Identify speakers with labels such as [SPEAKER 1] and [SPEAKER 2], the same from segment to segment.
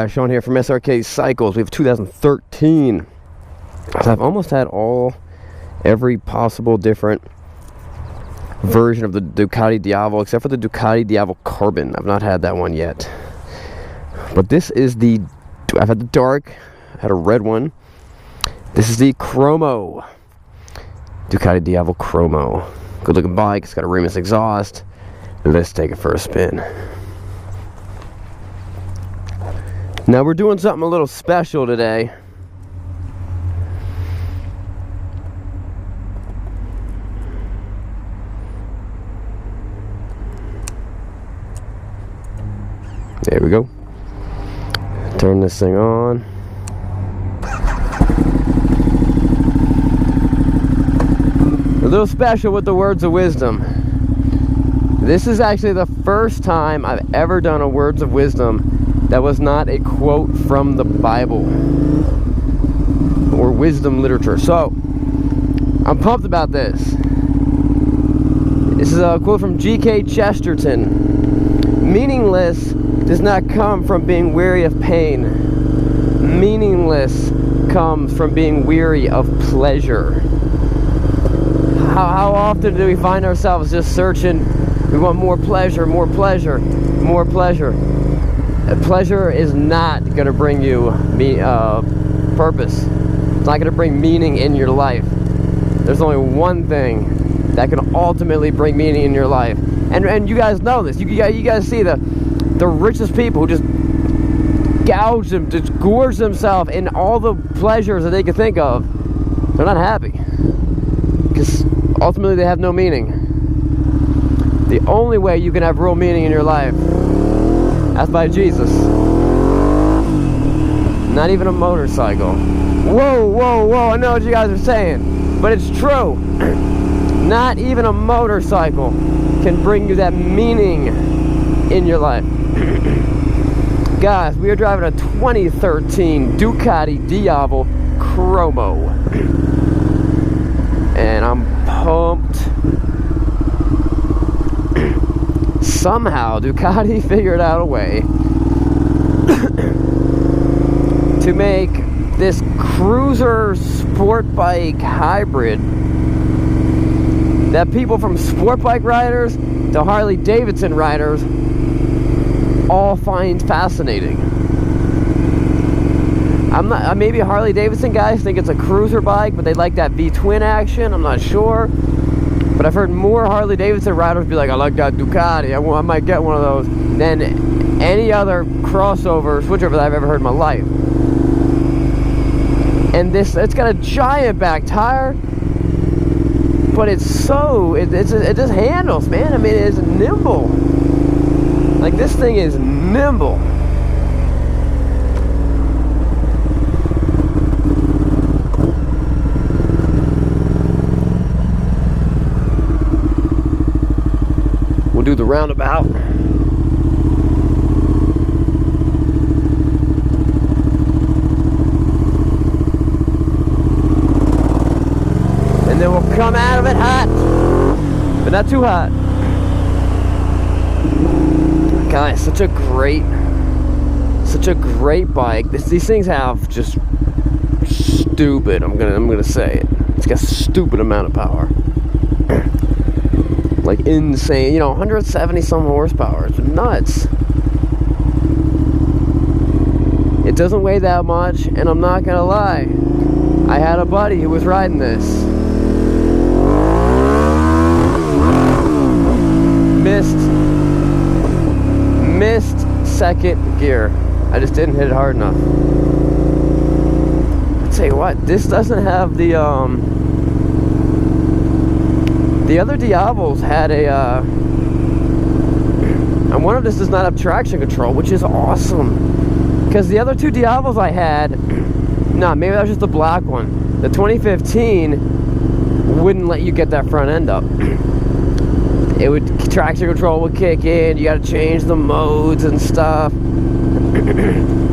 [SPEAKER 1] guys, Sean here from Srkcycles. We have 2013. So I've almost had every possible different version of the Ducati Diavolo, except for the Ducati Diavolo Carbon. I've not had that one yet. But this is I've had the dark, I had a red one. This is the Chromo. Ducati Diavolo Chromo. Good looking bike, it's got a rimless exhaust. Let's take it for a spin. Now we're doing something a little special today. There we go. Turn this thing on. A little special with the words of wisdom. This is actually the first time I've ever done a words of wisdom that was not a quote from the Bible or wisdom literature. So I'm pumped about this. This is a quote from G.K. Chesterton. Meaningless does not come from being weary of pain. Meaningless comes from being weary of pleasure. How often do we find ourselves just searching? We want more pleasure, more pleasure, more pleasure. Pleasure is not going to bring you purpose. It's not going to bring meaning in your life. There's only one thing that can ultimately bring meaning in your life. And you guys know this. You guys see the richest people who just gorge themselves in all the pleasures that they can think of. They're not happy. Because ultimately they have no meaning. The only way you can have real meaning in your life, that's by Jesus. Not even a motorcycle. Whoa, whoa, whoa, I know what you guys are saying, but it's true. Not even a motorcycle can bring you that meaning in your life. Guys, we are driving a 2013 Ducati Diavolo Chromo. And I'm pumped. Somehow Ducati figured out a way to make this cruiser sport bike hybrid that people from sport bike riders to Harley Davidson riders all find fascinating. Maybe Harley Davidson guys think it's a cruiser bike, but they like that V-twin action. I'm not sure. But I've heard more Harley Davidson riders be like, I like that Ducati, I might get one of those, than any other crossover, switchover that I've ever heard in my life. And it's got a giant back tire, but it just handles, man. I mean, it's nimble. Like, this thing is nimble. Do the roundabout. And then we'll come out of it hot, but not too hot. Guys, such a great bike. These things have just stupid, I'm gonna say it. It's got a stupid amount of power. Like insane, 170 some horsepower. It's nuts. It doesn't weigh that much, and I'm not gonna lie, I had a buddy who was riding this. Missed second gear. I just didn't hit it hard enough. I'll tell you what, this doesn't have the other Diavolos had and one of this does not have traction control, which is awesome. Because the other two Diavolos I had, maybe that was just the black one. The 2015 wouldn't let you get that front end up. Traction control would kick in, you gotta change the modes and stuff.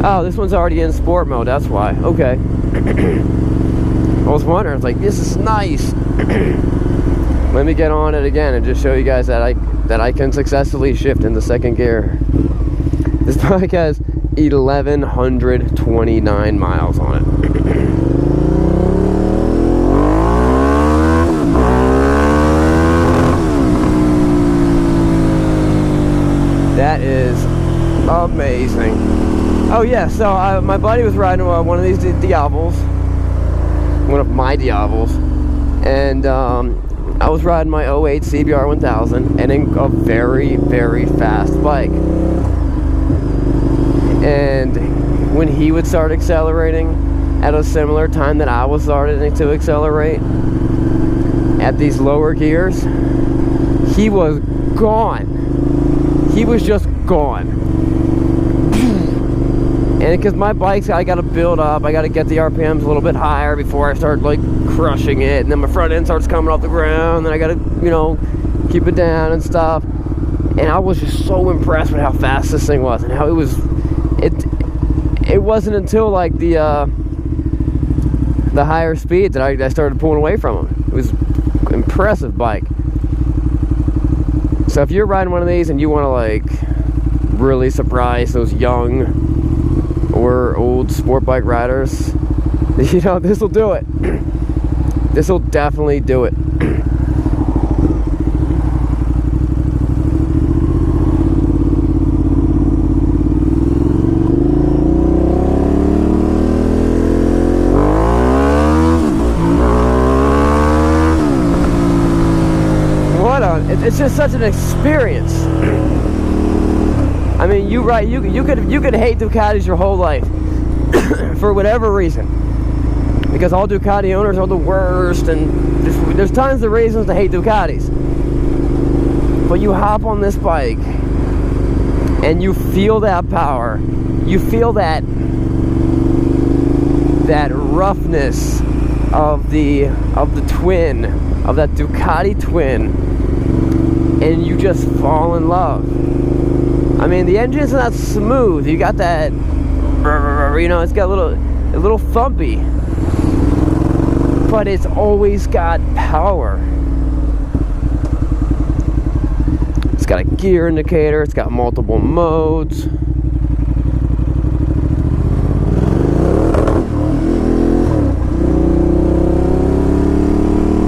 [SPEAKER 1] Oh, this one's already in sport mode, that's why. Okay. I was wondering, it's like, this is nice. Let me get on it again and just show you guys that I can successfully shift into second gear. This bike has 1,129 miles on it. That is amazing. Oh yeah, so my buddy was riding one of these Diavos, one of my Diavos, and I was riding my 08 CBR 1000, and in a very, very fast bike. And when he would start accelerating at a similar time that I was starting to accelerate at these lower gears, he was gone. He was just gone. And because my bike's, I got to build up, I got to get the RPMs a little bit higher before I start like crushing it, and then my front end starts coming off the ground, and I got to, you know, keep it down and stuff. And I was just so impressed with how fast this thing was, and how it was. It wasn't until like the higher speed that I started pulling away from him. It was an impressive bike. So if you're riding one of these and you want to like really surprise those young or old sport bike riders, you know, this will do it. This will definitely do it. It's just such an experience. I mean, you could hate Ducatis your whole life for whatever reason, because all Ducati owners are the worst, and there's tons of reasons to hate Ducatis. But you hop on this bike and you feel that power. You feel that roughness of the twin, of that Ducati twin. And you just fall in love. I mean, the engine's not smooth. You got that, you know, it's got a little thumpy, but it's always got power. It's got a gear indicator. It's got multiple modes.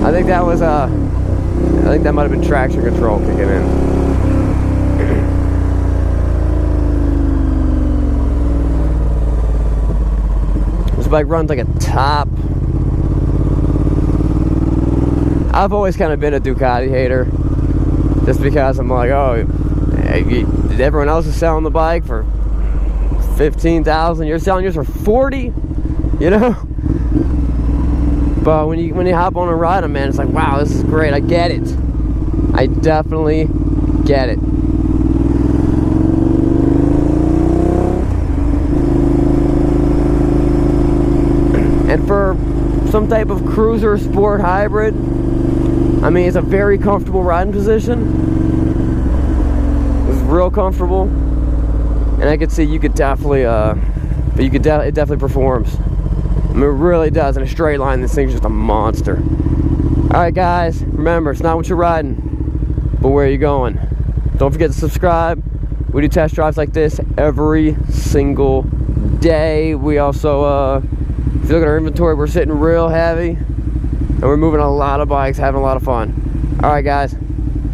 [SPEAKER 1] I think that was I think that might have been traction control kicking in. This bike runs like a top. I've always kind of been a Ducati hater, just because I'm like, oh, everyone else is selling the bike for $15,000. You're selling yours for $40,000, you know. But when you hop on and ride them, man, it's like, wow, this is great. I get it. I definitely get it. And for some type of cruiser sport hybrid, I mean, it's a very comfortable riding position. It's real comfortable, and I could see you could definitely, it definitely performs. I mean, it really does. In a straight line, this thing's just a monster. Alright guys, remember, it's not what you're riding, but where you're going. Don't forget to subscribe. We do test drives like this every single day. We also, if you look at our inventory, we're sitting real heavy, and we're moving a lot of bikes, having a lot of fun. Alright guys.